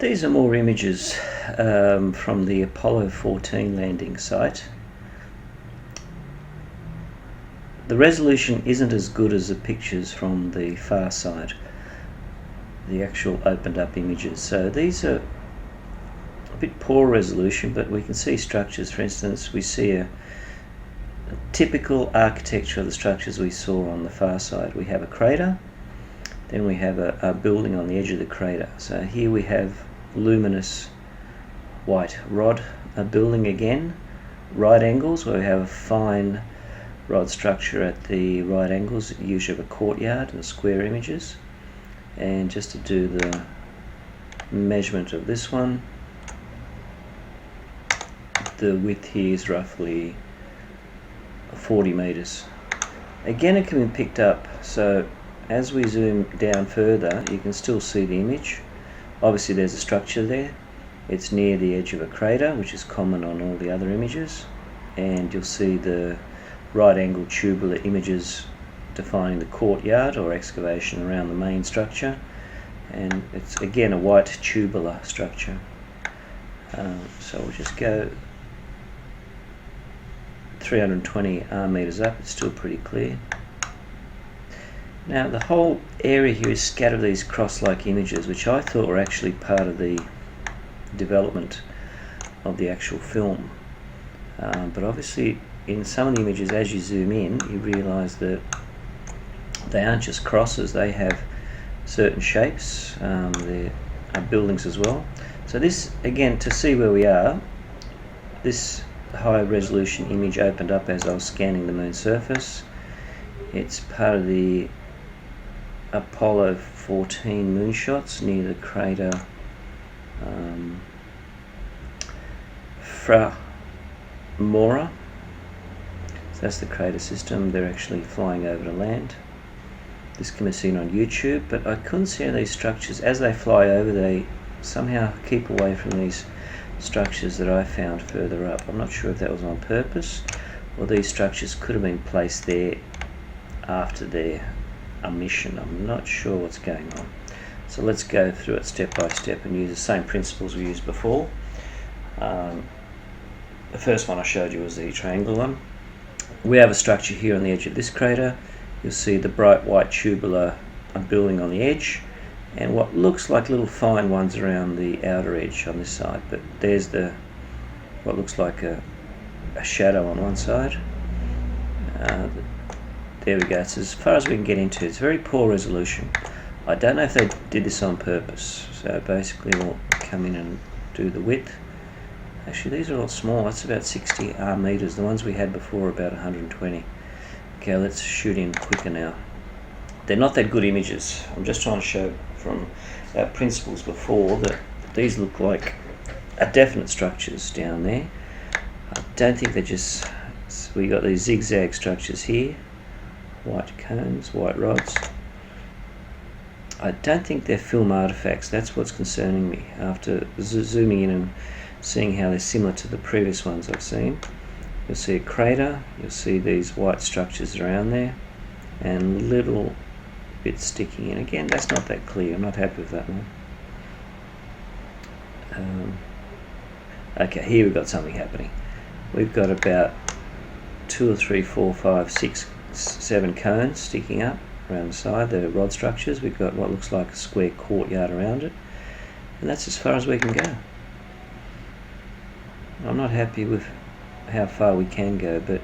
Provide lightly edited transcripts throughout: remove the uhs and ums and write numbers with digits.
These are more images from the Apollo 14 landing site. The resolution isn't as good as the pictures from the far side, the actual opened up images. So these are a bit poor resolution, but we can see structures. For instance, we see a typical architecture of the structures we saw on the far side. We have a crater, then we have a building on the edge of the crater. So here we have luminous white rod, a building again, right angles, where we have a fine rod structure at the right angles, usually of a courtyard and square images. And just to do the measurement of this one, the width here is roughly 40 meters. Again, it can be picked up, so as we zoom down further you can still see the image. Obviously there's a structure there, it's near the edge of a crater, which is common on all the other images, and you'll see the right angle tubular images defining the courtyard or excavation around the main structure, and it's again a white tubular structure. So we'll just go 320 meters up, it's still pretty clear. Now the whole area here is scattered these cross-like images, which I thought were actually part of the development of the actual film. But obviously in some of the images, as you zoom in, you realise that they aren't just crosses, they have certain shapes. There are buildings as well. So this, again, to see where we are, this high resolution image opened up as I was scanning the moon's surface. It's part of the Apollo 14 moonshots near the crater Mora. So that's the crater system. They're actually flying over to land. This can be seen on YouTube, but I couldn't see these structures. As they fly over, they somehow keep away from these structures that I found further up. I'm not sure if that was on purpose, or these structures could have been placed there after their mission. I'm not sure what's going on. So let's go through it step by step and use the same principles we used before. The first one I showed you was the triangle one. We have a structure here on the edge of this crater. You'll see the bright white tubular building on the edge, and what looks like little fine ones around the outer edge on this side. But there's what looks like a shadow on one side. There we go. So as far as we can get into, it's very poor resolution. I don't know if they did this on purpose. So basically we'll come in and do the width. Actually these are all small, that's about 60 meters. The ones we had before are about 120. Okay, let's shoot in quicker now. They're not that good images. I'm just trying to show from our principles before that these look like definite structures down there. I don't think they're just, we got these zigzag structures here, white cones, white rods. I don't think they're film artifacts. That's what's concerning me after zooming in and seeing how they're similar to the previous ones I've seen. You'll see a crater, you'll see these white structures around there, and little bits sticking in. Again, that's not that clear. I'm not happy with that one. Okay, here we've got something happening. We've got about 2 or 3, 4, 5, 6, 7 cones sticking up around the side. They're rod structures. We've got what looks like a square courtyard around it, and that's as far as we can go. I'm not happy with how far we can go, but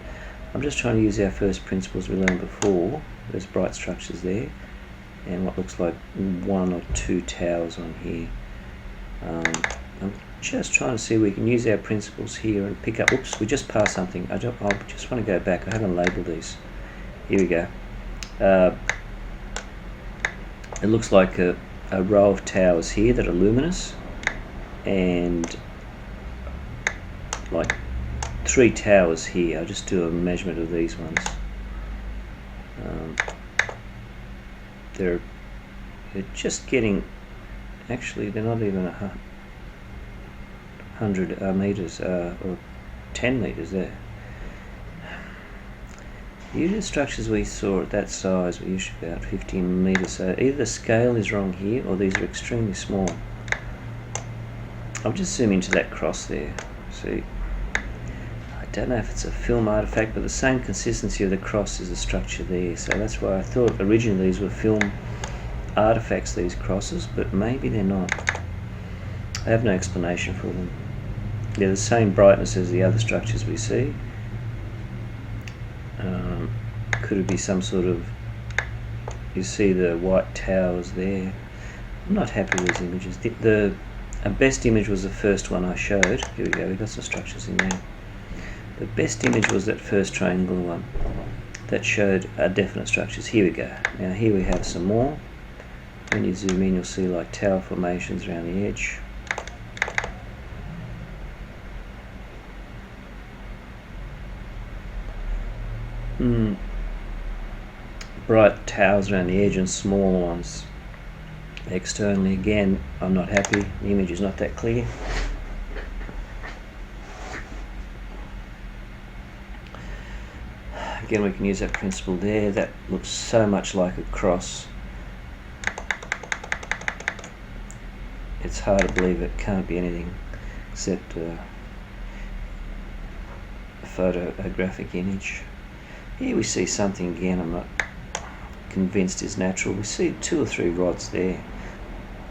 I'm just trying to use our first principles we learned before. There's bright structures there, and what looks like 1 or 2 towers on here. I'm just trying to see if we can use our principles here and pick up. Oops, we just passed something. I just want to go back. I haven't labelled these. Here we go. It looks like a row of towers here that are luminous, and like 3 towers here. I'll just do a measurement of these ones. They're just getting, actually they're not even 100 meters or 10 meters there. Usually the structures we saw at that size were usually about 15 meters, so either the scale is wrong here or these are extremely small. I'll just zoom into that cross there. See, I don't know if it's a film artifact, but the same consistency of the cross is the structure there. So that's why I thought originally these were film artifacts, these crosses, but maybe they're not. I have no explanation for them. They're the same brightness as the other structures we see. Could it be some sort of, you see the white towers there. I'm not happy with these images. The best image was the first one I showed. Here we go, we've got some structures in there. The best image was that first triangular one that showed definite structures. Here we go. Now here we have some more. When you zoom in, you'll see like tower formations around the edge. Bright towers around the edge and smaller ones externally. Again, I'm not happy. The image is not that clear. Again, we can use that principle there. That looks so much like a cross. It's hard to believe it can't be anything except a photographic image. Here we see something again I'm not convinced is natural. We see 2 or 3 rods there,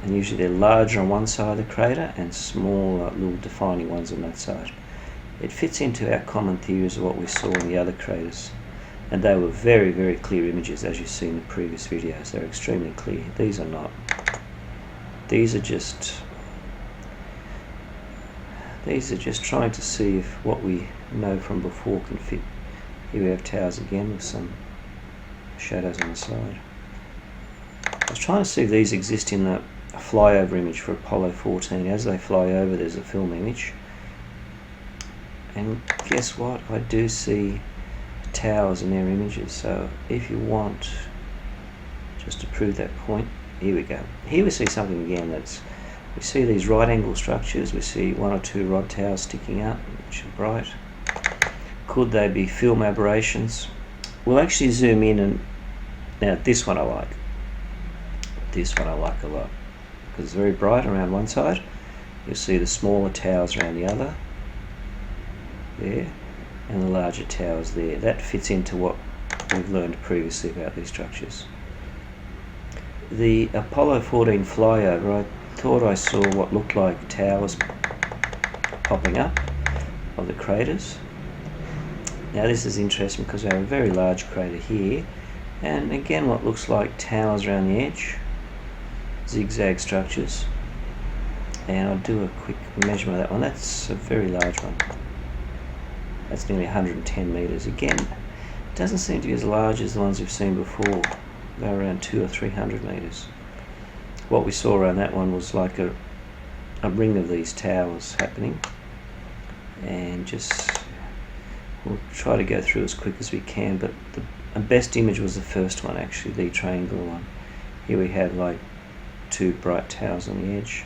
and usually they're larger on one side of the crater and smaller little defining ones on that side. It fits into our common theories of what we saw in the other craters, and they were very, very clear images, as you see in the previous videos. They're extremely clear. These are not. These are just trying to see if what we know from before can fit. Here we have towers again with some shadows on the side. I was trying to see if these exist in the flyover image for Apollo 14. As they fly over, there's a film image. And guess what? I do see towers in their images. So if you want, just to prove that point, here we go. Here we see something again we see these right angle structures. We see 1 or 2 rod towers sticking out, which are bright. Could they be film aberrations? We'll actually zoom in, and now this one I like. This one I like a lot because it's very bright around one side. You'll see the smaller towers around the other there, and the larger towers there. That fits into what we've learned previously about these structures. The Apollo 14 flyover, I thought I saw what looked like towers popping up of the craters. Now this is interesting because we have a very large crater here, and again what looks like towers around the edge, zigzag structures. And I'll do a quick measurement of that one. That's a very large one. That's nearly 110 meters. Again, it doesn't seem to be as large as the ones we've seen before. They're around 200 or 300 meters. What we saw around that one was like a ring of these towers happening, and just we'll try to go through as quick as we can, but the best image was the first one, actually, the triangular one. Here we have like 2 bright towers on the edge.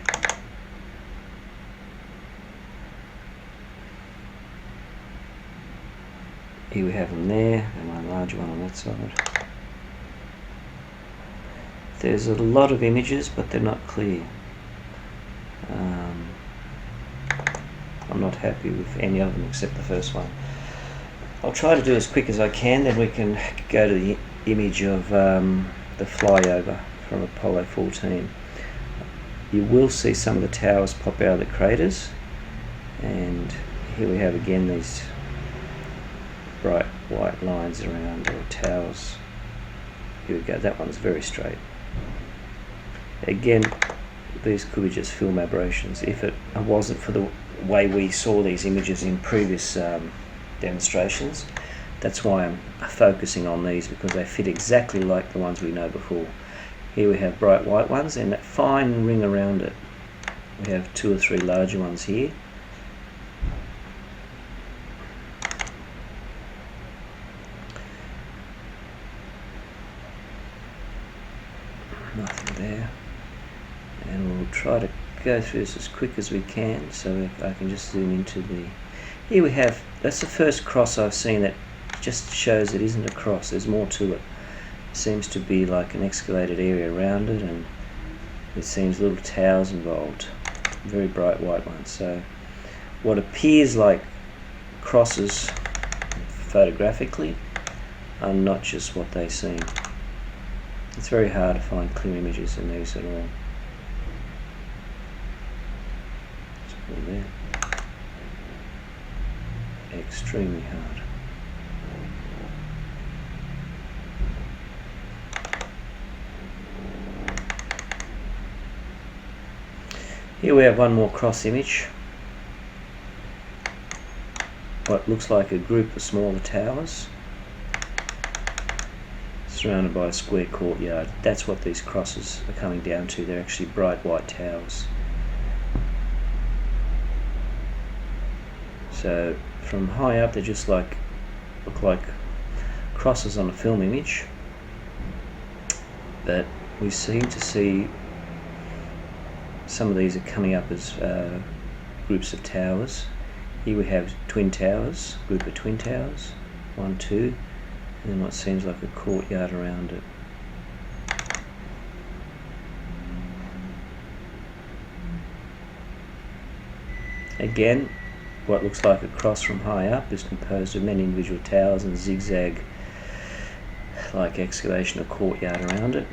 Here we have them there, and one larger one on that side. There's a lot of images, but they're not clear. I'm not happy with any of them except the first one. I'll try to do as quick as I can, then we can go to the image of the flyover from Apollo 14. You will see some of the towers pop out of the craters, and here we have again these bright white lines around the towers. Here we go, that one's very straight. Again, these could be just film aberrations. If it wasn't for the way we saw these images in previous demonstrations, that's why I'm focusing on these, because they fit exactly like the ones we know before. Here we have bright white ones and that fine ring around it. We have 2 or 3 larger ones here. Nothing there. And we'll try to go through this as quick as we can, so I can just zoom into the... Here we have, that's the first cross I've seen that just shows it isn't a cross, there's more to it. It seems to be like an excavated area around it, and it seems little towers involved. very bright white ones. So what appears like crosses photographically are not just what they seem. It's very hard to find clear images in these at all. Just put it there. Extremely hard. Here we have one more cross image. What looks like a group of smaller towers surrounded by a square courtyard. That's what these crosses are coming down to. They're actually bright white towers. So from high up, they just look like crosses on a film image, but we seem to see some of these are coming up as groups of towers. Here we have twin towers, group of twin towers, 1, 2, and then what seems like a courtyard around it. Again, what looks like a cross from high up is composed of many individual towers and zigzag like excavation of courtyard around it.